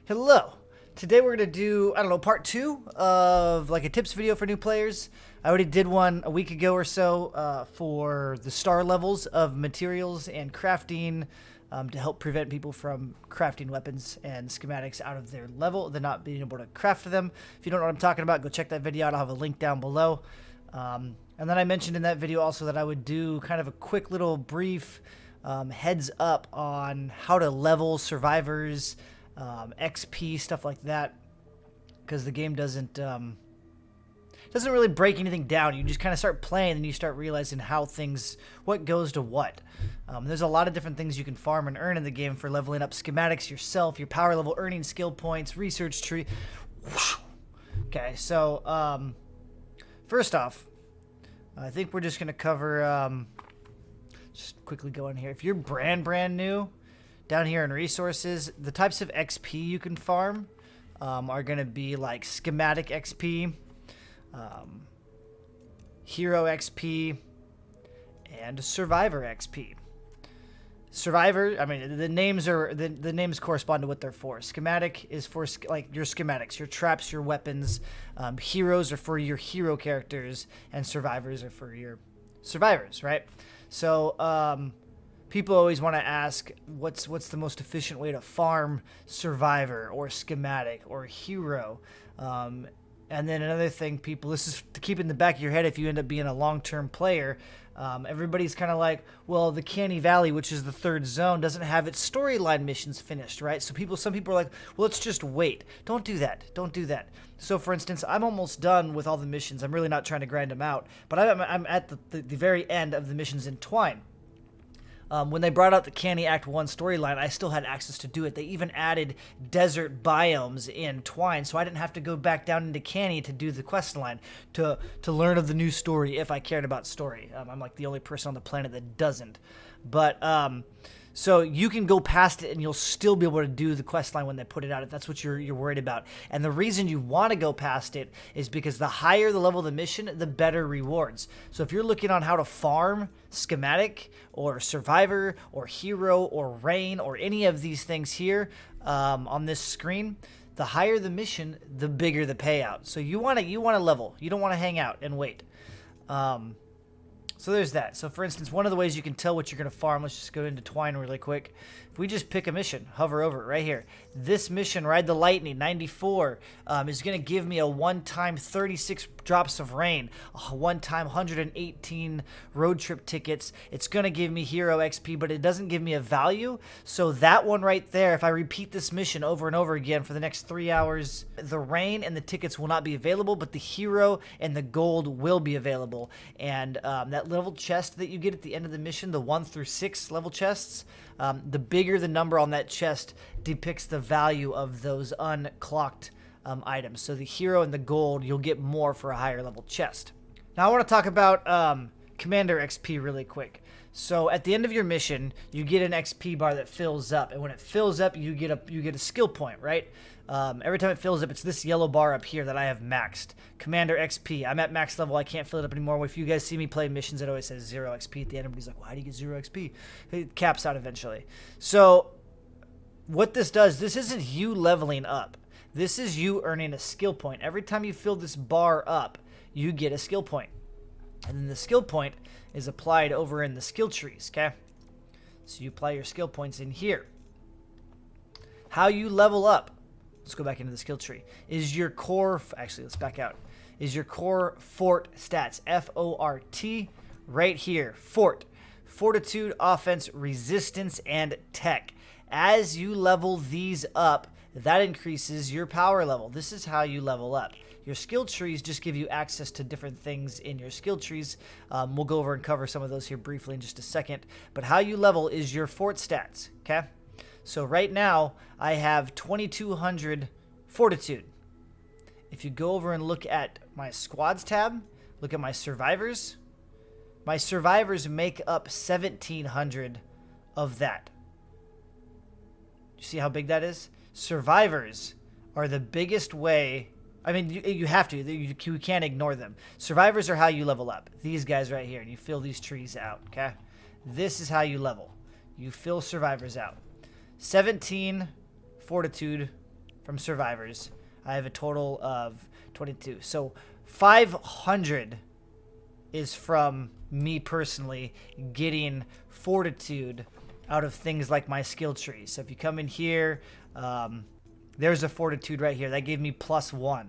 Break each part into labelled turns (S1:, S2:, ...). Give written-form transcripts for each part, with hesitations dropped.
S1: Hello. Today we're going to do, I don't know, part 2 of like a tips video for new players. I already did one a week ago or so for the star levels of materials and crafting to help prevent people from crafting weapons and schematics out of their level, they're not being able to craft them. If you don't know what I'm talking about, go check that video out. I'll have a link down below. And then I mentioned in that video also that I would do kind of a quick little brief heads up on how to level survivors, XP, stuff like that, because the game doesn't really break anything down. You just kind of start playing and you start realizing how things, what goes to what. There's a lot of different things you can farm and earn in the game for leveling up schematics yourself, your power level, earning skill points, research tree. Okay, so first off, I think we're just going to cover, just quickly go in here. If you're brand new, down here in resources, the types of XP you can farm are going to be like schematic XP, hero XP, and survivor XP. Survivor, I mean, the names are the names correspond to what they're for. Schematic is for like your schematics, your traps, your weapons. Heroes are for your hero characters, and survivors are for your survivors, right? So people always want to ask, what's the most efficient way to farm survivor or schematic or hero? And then another thing, people, this is to keep in the back of your head if you end up being a long-term player. Everybody's kind of like, well, the Canny Valley, which is the third zone, doesn't have its storyline missions finished, right? So some people are like, well, let's just wait. Don't do that. Don't do that. So, for instance, I'm almost done with all the missions. I'm really not trying to grind them out, but I'm at the very end of the missions in Twine. When they brought out the Canny Act 1 storyline, I still had access to do it. They even added desert biomes in Twine, so I didn't have to go back down into Canny to do the quest line, to learn of the new story if I cared about story. I'm like the only person on the planet that doesn't. But, so you can go past it and you'll still be able to do the quest line when they put it out if that's what you're worried about. And the reason you want to go past it is because the higher the level of the mission, the better rewards. So if you're looking on how to farm schematic or survivor or hero or rain or any of these things here on this screen, the higher the mission, the bigger the payout. So you want to level. You don't want to hang out and wait. So there's that. So for instance, one of the ways you can tell what you're going to farm, let's just go into Twine really quick. If we just pick a mission, hover over it right here. This mission, Ride the Lightning, 94, is going to give me a one-time 36 drops of rain, a one-time 118 road trip tickets. It's going to give me hero XP, but it doesn't give me a value. So that one right there, if I repeat this mission over and over again for the next 3 hours, the rain and the tickets will not be available, but the hero and the gold will be available. And that level chest that you get at the end of the mission, the 1 through 6 level chests, the bigger the number on that chest depicts the value of those unclocked items. So the hero and the gold, you'll get more for a higher level chest. Now I want to talk about Commander XP really quick. So at the end of your mission, you get an XP bar that fills up, and when it fills up, you get a skill point, right? Every time it fills up, it's this yellow bar up here that I have maxed. Commander XP. I'm at max level. I can't fill it up anymore. If you guys see me play missions, it always says 0 XP at the end. Everybody's like, why do you get 0 XP? It caps out eventually. So what this does, this isn't you leveling up. This is you earning a skill point. Every time you fill this bar up, you get a skill point. And then the skill point is applied over in the skill trees, okay? So you apply your skill points in here. How you level up, let's go back into the skill tree, is your core, actually, let's back out, is your core fort stats, F.O.R.T, right here, fort. Fortitude, offense, resistance, and tech. As you level these up, that increases your power level. This is how you level up. Your skill trees just give you access to different things in your skill trees. We'll go over and cover some of those here briefly in just a second. But how you level is your fort stats, okay? So right now, I have 2,200 fortitude. If you go over and look at my squads tab, look at my survivors make up 1,700 of that. You see how big that is? Survivors are the biggest way. I mean, you have to. You can't ignore them. Survivors are how you level up. These guys right here. And you fill these trees out, okay? This is how you level. You fill survivors out. 17 fortitude from survivors. I have a total of 22. So 500 is from me personally getting fortitude out of things like my skill trees. So if you come in here, there's a fortitude right here. That gave me +1.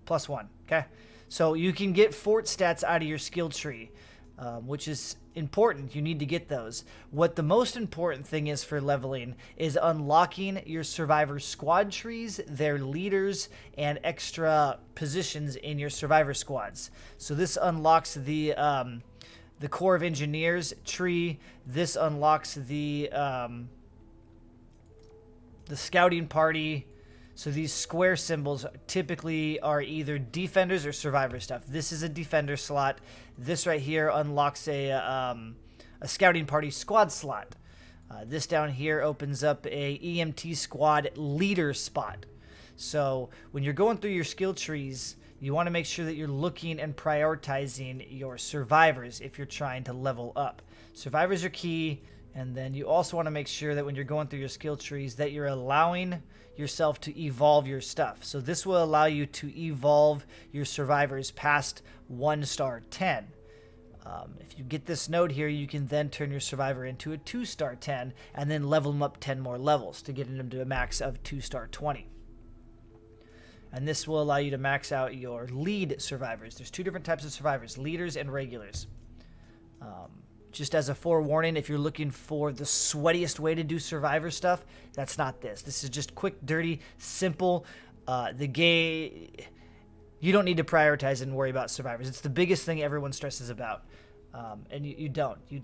S1: +1, okay? So you can get fort stats out of your skill tree, which is important. You need to get those. What the most important thing is for leveling is unlocking your survivor squad trees, their leaders, and extra positions in your survivor squads. So this unlocks the Corps of Engineers tree. This unlocks the scouting party. So these square symbols typically are either defenders or survivor stuff. This is a defender slot. This right here unlocks a scouting party squad slot. This down here opens up a EMT squad leader spot. So when you're going through your skill trees, you want to make sure that you're looking and prioritizing your survivors if you're trying to level up. Survivors are key. And then you also want to make sure that when you're going through your skill trees that you're allowing yourself to evolve your stuff. So this will allow you to evolve your survivors past 1-star 10. If you get this node here, you can then turn your survivor into a 2-star 10 and then level them up 10 more levels to get them to a max of 2-star 20. And this will allow you to max out your lead survivors. There's 2 different types of survivors, leaders and regulars. Just as a forewarning, if you're looking for the sweatiest way to do survivor stuff, that's not this. This is just quick, dirty, simple. You don't need to prioritize and worry about survivors. It's the biggest thing everyone stresses about. And you don't. You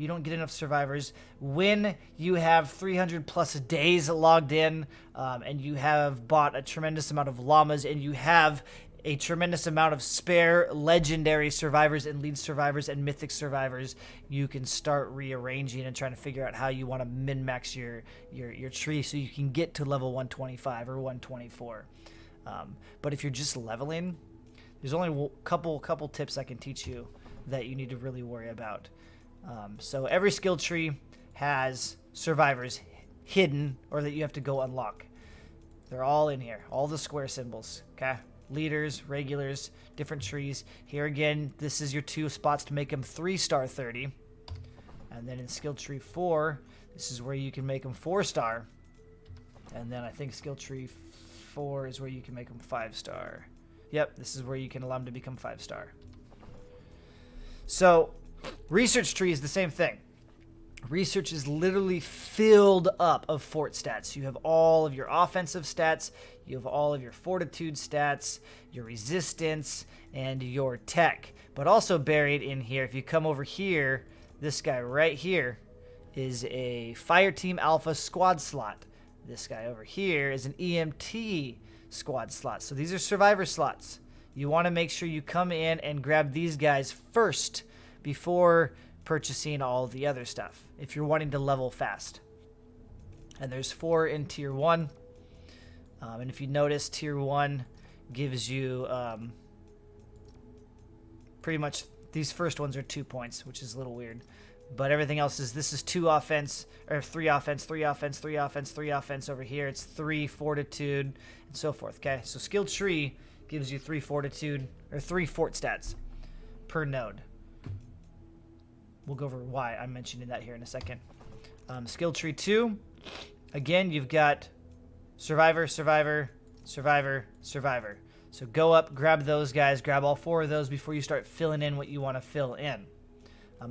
S1: don't get enough survivors. When you have 300 plus days logged in, and you have bought a tremendous amount of llamas, and you have a tremendous amount of spare legendary survivors and lead survivors and mythic survivors, you can start rearranging and trying to figure out how you want to min-max your tree so you can get to level 125 or 124. But if you're just leveling, there's only a couple tips I can teach you that you need to really worry about. So every skill tree has survivors hidden or that you have to go unlock. They're all in here, all the square symbols, okay? Leaders, regulars, different trees. Here again, this is your 2 spots to make them 3-star 30. And then in skill tree 4, this is where you can make them 4-star. And then I think skill tree 4 is where you can make them 5-star. Yep, this is where you can allow them to become 5-star. So research tree is the same thing. Research is literally filled up of fort stats. You have all of your offensive stats, you have all of your fortitude stats, your resistance, and your tech. But also buried in here, if you come over here, this guy right here is a fire team alpha squad slot. This guy over here is an EMT squad slot. So these are survivor slots. You want to make sure you come in and grab these guys first before purchasing all the other stuff if you're wanting to level fast. And there's 4 in tier 1. And if you notice, tier 1 gives you pretty much these first ones are 2 points, which is a little weird. But everything else is, this is 2 offense, or 3 offense, 3 offense, 3 offense, 3 offense. Over here, it's 3 fortitude, and so forth, okay? So skill tree gives you 3 fortitude, or 3 fort stats per node. We'll go over why I'm mentioning that here in a second. Skill tree 2, again, you've got survivor, survivor, survivor, survivor. So go up, grab those guys, grab all 4 of those before you start filling in what you want to fill in.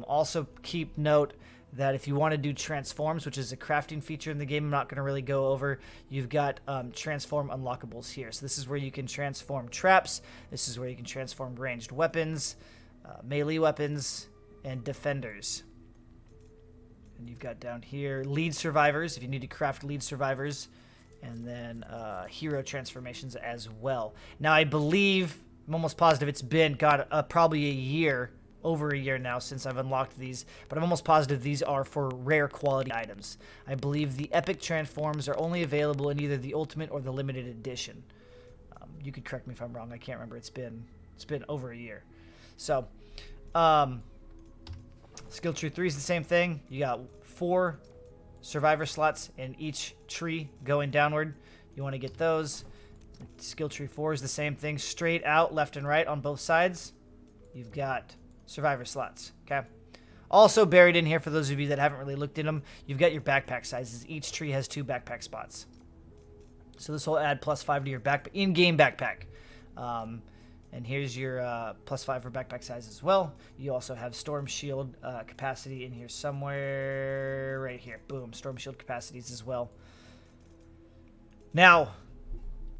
S1: Also keep note that if you want to do transforms, which is a crafting feature in the game I'm not going to really go over, you've got transform unlockables here. So this is where you can transform traps. This is where you can transform ranged weapons, melee weapons, and defenders. And you've got down here lead survivors, if you need to craft lead survivors, and then hero transformations as well. Now I believe, I'm almost positive it's been probably a year, over a year now since I've unlocked these, but I'm almost positive these are for rare quality items. I believe the epic transforms are only available in either the ultimate or the limited edition. You could correct me if I'm wrong, I can't remember. It's been over a year. So skill tree 3 is the same thing. You got 4 survivor slots in each tree going downward. You want to get those. Skill tree 4 is the same thing. Straight out, left and right on both sides, you've got survivor slots. Okay. Also buried in here, for those of you that haven't really looked in them, you've got your backpack sizes. Each tree has 2 backpack spots. So this will add +5 to your in-game backpack. And here's your +5 for backpack size as well. You also have storm shield capacity in here somewhere, right here. Boom, storm shield capacities as well. Now,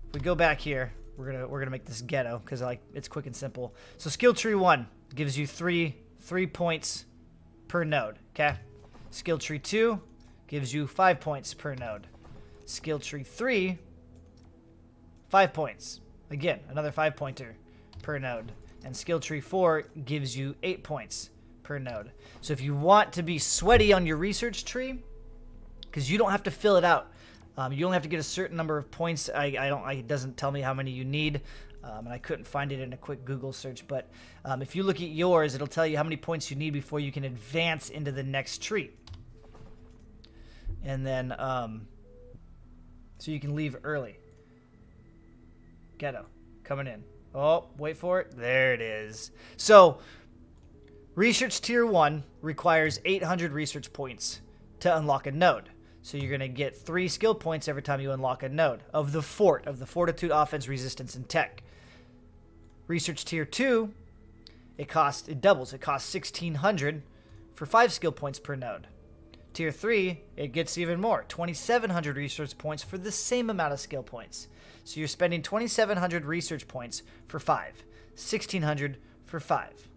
S1: if we go back here, we're gonna make this ghetto because it's quick and simple. So skill tree 1 gives you three points per node. Okay. Skill tree 2 gives you 5 points per node. Skill tree 3, 5 points. Again, another 5-pointer per node. And skill tree 4 gives you 8 points per node. So if you want to be sweaty on your research tree, because you don't have to fill it out, you only have to get a certain number of points. It doesn't tell me how many you need, and I couldn't find it in a quick Google search. But if you look at yours, it'll tell you how many points you need before you can advance into the next tree. And then, so you can leave early. Ghetto, coming in. Oh, wait for it. There it is. So, research tier 1 requires 800 research points to unlock a node. So you're going to get 3 skill points every time you unlock a node of the Fort, of the Fortitude, Offense, Resistance, and Tech. Research tier 2, it doubles. It costs 1,600 for 5 skill points per node. Tier 3, it gets even more, 2,700 research points for the same amount of skill points. So you're spending 2,700 research points for 5, 1,600 for 5.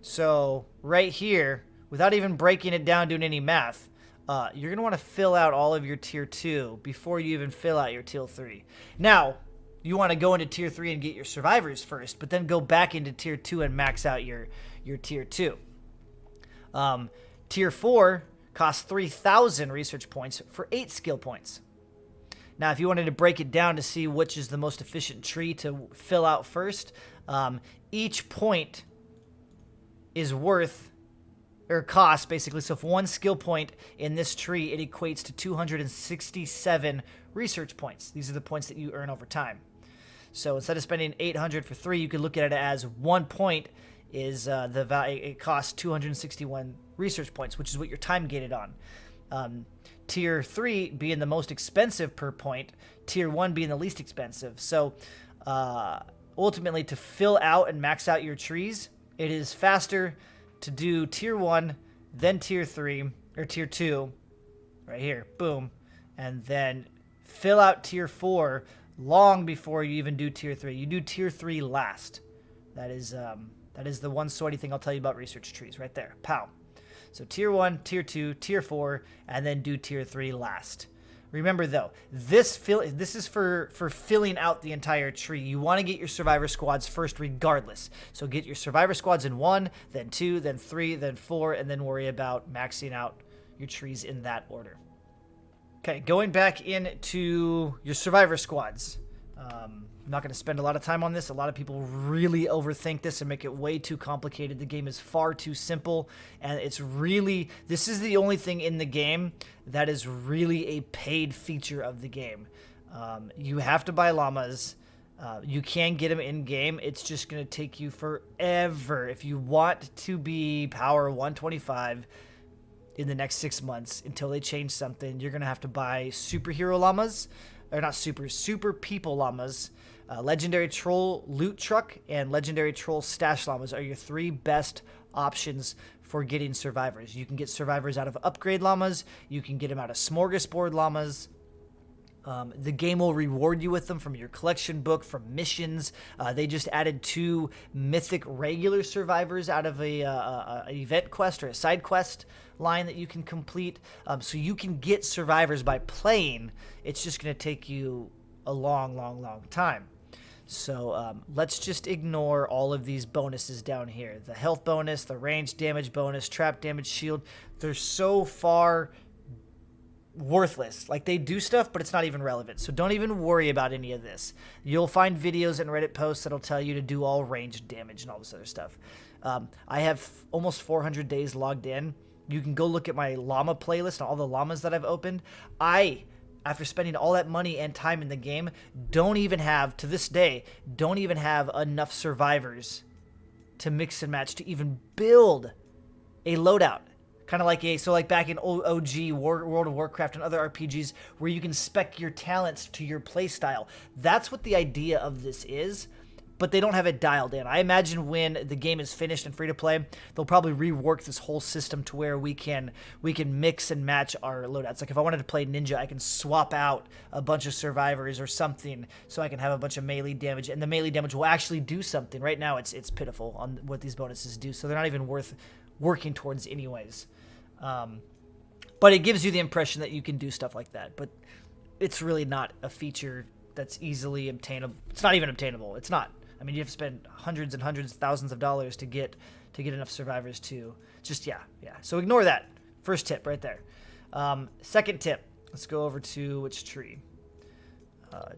S1: So right here, without even breaking it down, doing any math, you're going to want to fill out all of your tier 2 before you even fill out your tier 3. Now, you want to go into tier 3 and get your survivors first, but then go back into tier 2 and max out your tier 2. Tier 4 costs 3,000 research points for 8 skill points. Now, if you wanted to break it down to see which is the most efficient tree to fill out first, each point is worth, or cost, basically. So for 1 skill point in this tree, it equates to 267 research points. These are the points that you earn over time. So instead of spending 800 for 3, you could look at it as 1 point is the value. It costs 261 research points, which is what you're time gated on. Tier 3 being the most expensive per point, Tier 1 being the least expensive. So ultimately, to fill out and max out your trees, it is faster to do Tier 1, then Tier 3, or Tier 2, right here, boom, and then fill out Tier 4 long before you even do Tier 3. You do Tier 3 last. That is the one sweaty thing I'll tell you about research trees right there. Pow. So Tier 1, Tier 2, Tier 4, and then do Tier 3 last. Remember, though, this is for filling out the entire tree. You want to get your survivor squads first regardless. So get your survivor squads in 1, then 2, then 3, then 4, and then worry about maxing out your trees in that order. Okay, going back into your survivor squads. I'm not going to spend a lot of time on this. A lot of people really overthink this and make it way too complicated. The game is far too simple, and this is the only thing in the game that is really a paid feature of the game. You have to buy llamas. You can get them in-game. It's just going to take you forever. If you want to be power 125 in the next 6 months until they change something, you're going to have to buy superhero llamas. Or not super people llamas. Legendary Troll Loot Truck and Legendary Troll Stash Llamas are your 3 best options for getting survivors. You can get survivors out of upgrade llamas. You can get them out of smorgasbord llamas. The game will reward you with them from your collection book, from missions. They just added 2 mythic regular survivors out of an event quest or a side quest line that you can complete. So you can get survivors by playing. It's just going to take you a long time. So let's just ignore all of these bonuses down here. The health bonus, the range damage bonus, trap damage shield. They're so far worthless. Like, they do stuff, but it's not even relevant. So don't even worry about any of this. You'll find videos and Reddit posts that'll tell you to do all ranged damage and all this other stuff. I have almost 400 days logged in, You can go look at my llama playlist and all the llamas that I've opened. After spending all that money and time in the game, don't even have, to this day, don't even have enough survivors to mix and match to even build a loadout. Kind of like like back in OG World of Warcraft and other RPGs where you can spec your talents to your playstyle. That's what the idea of this is, but they don't have it dialed in. I imagine when the game is finished and free to play, they'll probably rework this whole system to where we can mix and match our loadouts. Like if I wanted to play ninja, I can swap out a bunch of survivors or something so I can have a bunch of melee damage, and the melee damage will actually do something. Right now it's pitiful on what these bonuses do, so they're not even worth working towards anyways. But it gives you the impression that you can do stuff like that, but it's really not a feature that's easily obtainable. It's not even obtainable. It's not. I mean, you have to spend hundreds and hundreds of thousands of dollars to get enough survivors to just, yeah. So ignore that. First tip right there. Second tip, let's go over to which tree.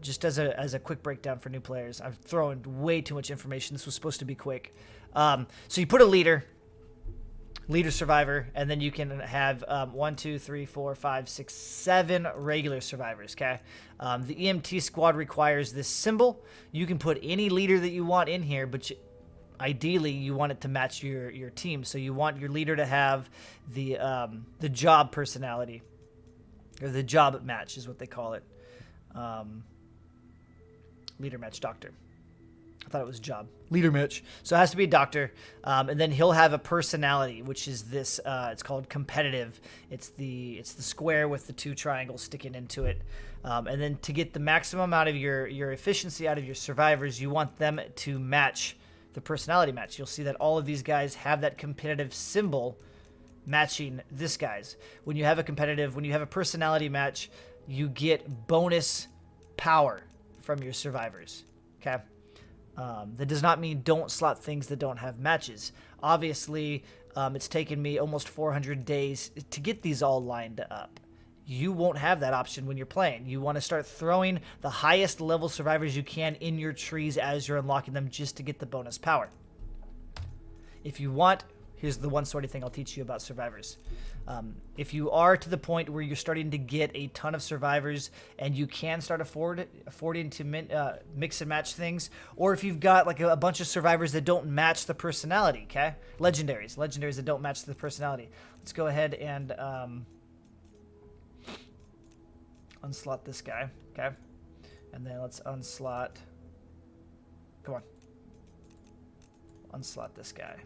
S1: Just as a quick breakdown for new players. I've thrown way too much information. This was supposed to be quick. So you put a leader survivor, and then you can have 1, 2, 3, 4, 5, 6, 7 regular survivors, okay? The EMT squad requires this symbol. You can put any leader that you want in here, but ideally you want it to match your team. So you want your leader to have the job personality, or the job match is what they call it. Leader match doctor. I thought it was job. Leader match. So it has to be a doctor. And then he'll have a personality, which is this, it's called competitive. It's the square with the 2 triangles sticking into it. And then to get the maximum out of your efficiency out of your survivors, you want them to match the personality match. You'll see that all of these guys have that competitive symbol matching this guy's. When you have a personality match, you get bonus power from your survivors. Okay? That does not mean don't slot things that don't have matches. Obviously, it's taken me almost 400 days to get these all lined up. You won't have that option when you're playing. You want to start throwing the highest level survivors you can in your trees as you're unlocking them just to get the bonus power. If you want, here's the one sorty thing I'll teach you about survivors. If you are to the point where you're starting to get a ton of survivors and you can start affording to mix and match things, or if you've got like a bunch of survivors that don't match the personality, okay? Legendaries that don't match the personality. Let's go ahead and unslot this guy, okay? And then let's unslot, come on. Unslot this guy.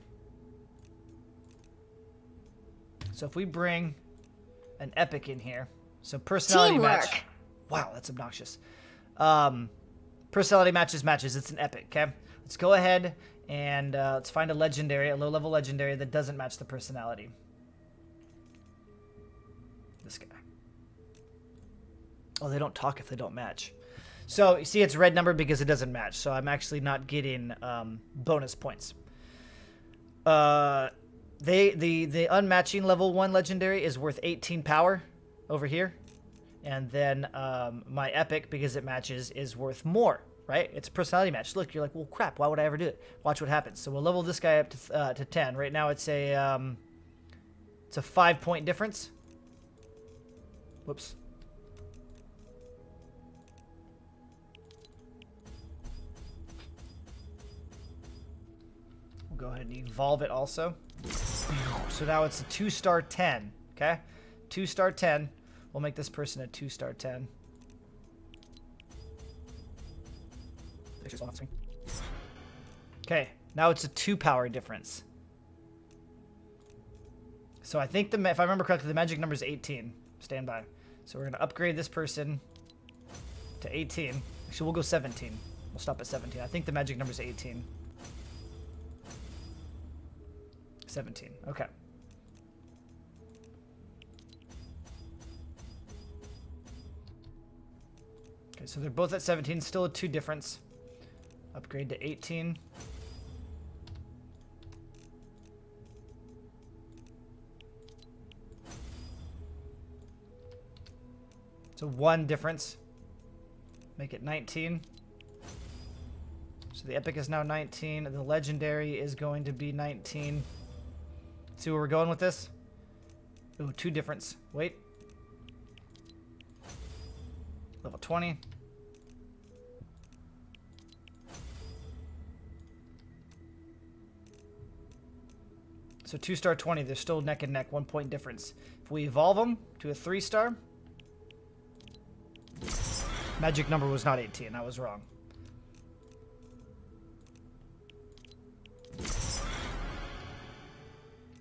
S1: So if we bring an epic in here, so personality match. Wow, that's obnoxious. Personality matches. It's an epic, okay? Let's go ahead and let's find a low-level legendary that doesn't match the personality. This guy. Oh, they don't talk if they don't match. So you see it's red number because it doesn't match. So I'm actually not getting bonus points. The unmatching level 1 legendary is worth 18 power over here. And then my epic, because it matches, is worth more, right? It's a personality match. Look, you're like, well, crap, why would I ever do it? Watch what happens. So we'll level this guy up to 10. Right now it's a 5-point difference. Whoops. We'll go ahead and evolve it also. So now it's a 2-star 10, okay? 2-star 10. We'll make this person a 2-star 10. Okay, now it's a 2-power difference. So I think, if I remember correctly, the magic number is 18. Stand by. So we're going to upgrade this person to 18. Actually, we'll go 17. We'll stop at 17. I think the magic number is 18. 17. Okay. Okay, so they're both at 17. Still a 2 difference. Upgrade to 18. So 1 difference. Make it 19. So the epic is now 19. The legendary is going to be 19. See where we're going with this? Ooh, 2 difference. Wait. Level 20. So 2-star 20, they're still neck and neck, 1 point difference. If we evolve them to a 3-star, magic number was not 18, I was wrong.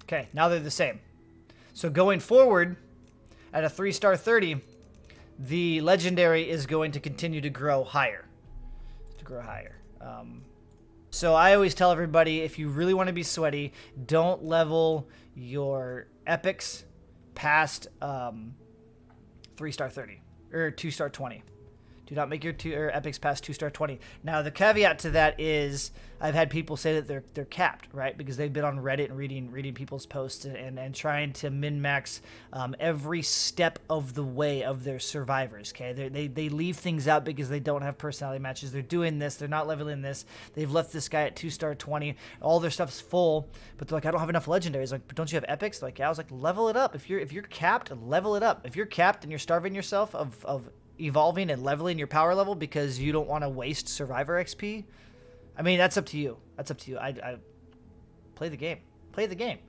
S1: Okay, now they're the same. So going forward, at a 3-star 30, the legendary is going to continue to grow higher. So I always tell everybody, if you really want to be sweaty, don't level your epics past 3-star 30 or 2-star 20. Do not make your epics past 2-star 20. Now the caveat to that is I've had people say that they're capped, right? Because they've been on Reddit and reading people's posts and trying to min-max every step of the way of their survivors. Okay, they leave things out because they don't have personality matches. They're doing this. They're not leveling this. They've left this guy at 2-star 20. All their stuff's full, but they're like, I don't have enough legendaries. Like, but don't you have epics? They're like, yeah. I was like, level it up. If you're capped, level it up. If you're capped and you're starving yourself of evolving and leveling your power level because you don't want to waste survivor XP, I mean, that's up to you. That's up to you. I play the game. Play the game.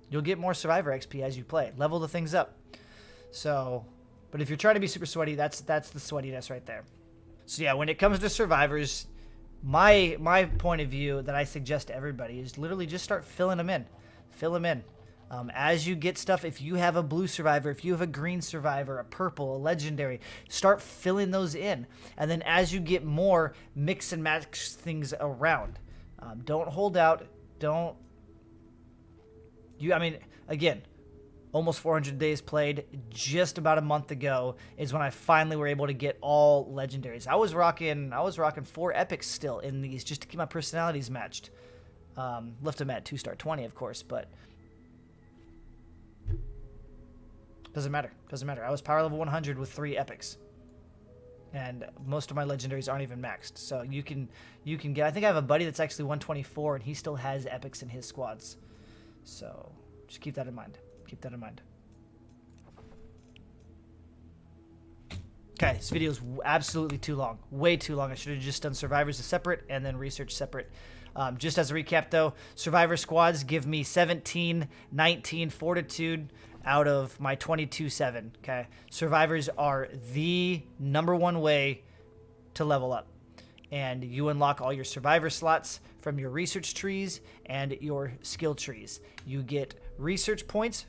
S1: You'll get more survivor XP as you play. Level the things up. So, but if you're trying to be super sweaty, that's the sweatiness right there. So yeah, when it comes to survivors, my point of view that I suggest to everybody is literally just start filling them in. Fill them in. As you get stuff, if you have a blue survivor, if you have a green survivor, a purple, a legendary, start filling those in. And then as you get more, mix and match things around. Don't hold out. I mean, again, almost 400 days played. Just about a month ago is when I finally were able to get all legendaries. I was rocking 4 epics still in these just to keep my personalities matched. Left them at 2-star 20, of course, but doesn't matter. I was power level 100 with 3 epics. And most of my legendaries aren't even maxed. So you can get, I think I have a buddy that's actually 124 and he still has epics in his squads. So just keep that in mind. Okay, this video is absolutely too long. Way too long. I should have just done survivors as separate and then research separate. Just as a recap though, survivor squads give me 17, 19 fortitude out of my 22-7, okay? Survivors are the #1 way to level up. And you unlock all your survivor slots from your research trees and your skill trees. You get research points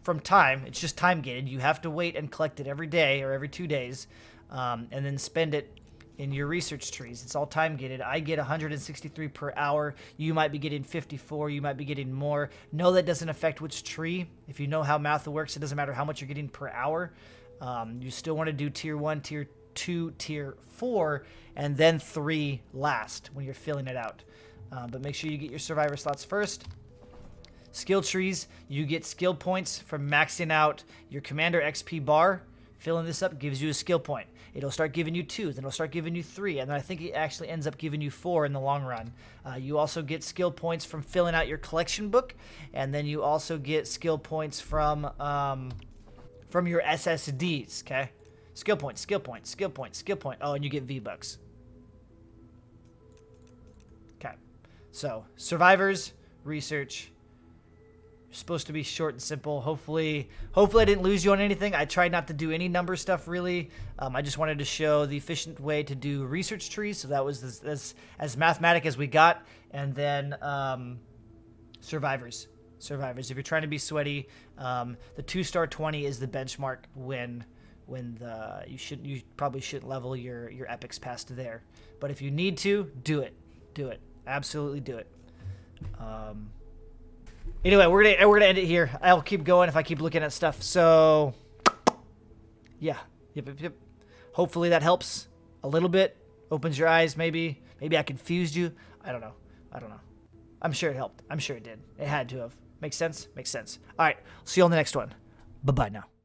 S1: from time. It's just time gated. You have to wait and collect it every day or every 2 days, and then spend it in your research trees. It's all time gated. I get 163 per hour. You might be getting 54. You might be getting more. No, that doesn't affect which tree. If you know how math works, it doesn't matter how much you're getting per hour. You still want to do tier 1, tier 2, tier 4, and then 3 last when you're filling it out. But make sure you get your survivor slots first. Skill trees, you get skill points from maxing out your commander XP bar. Filling this up gives you a skill point. It'll start giving you 2, then it'll start giving you 3, and then I think it actually ends up giving you 4 in the long run. You also get skill points from filling out your collection book, and then you also get skill points from your SSDs, okay? Skill point, skill point, skill point, skill point. Oh, and you get V-Bucks. Okay. So, survivors, research. Supposed to be short and simple. Hopefully I didn't lose you on anything. I tried not to do any number stuff really. I just wanted to show the efficient way to do research trees. So that was as mathematic as we got. And then survivors. If you're trying to be sweaty, the 2-star 20 is the benchmark when you probably shouldn't level your epics past there. But if you need to, do it. Absolutely do it. Anyway, we're gonna end it here. I'll keep going if I keep looking at stuff. So, yeah, yep. Hopefully that helps a little bit. Opens your eyes, maybe. Maybe I confused you. I don't know. I'm sure it helped. I'm sure it did. It had to have. Makes sense. All right. See you on the next one. Bye bye now.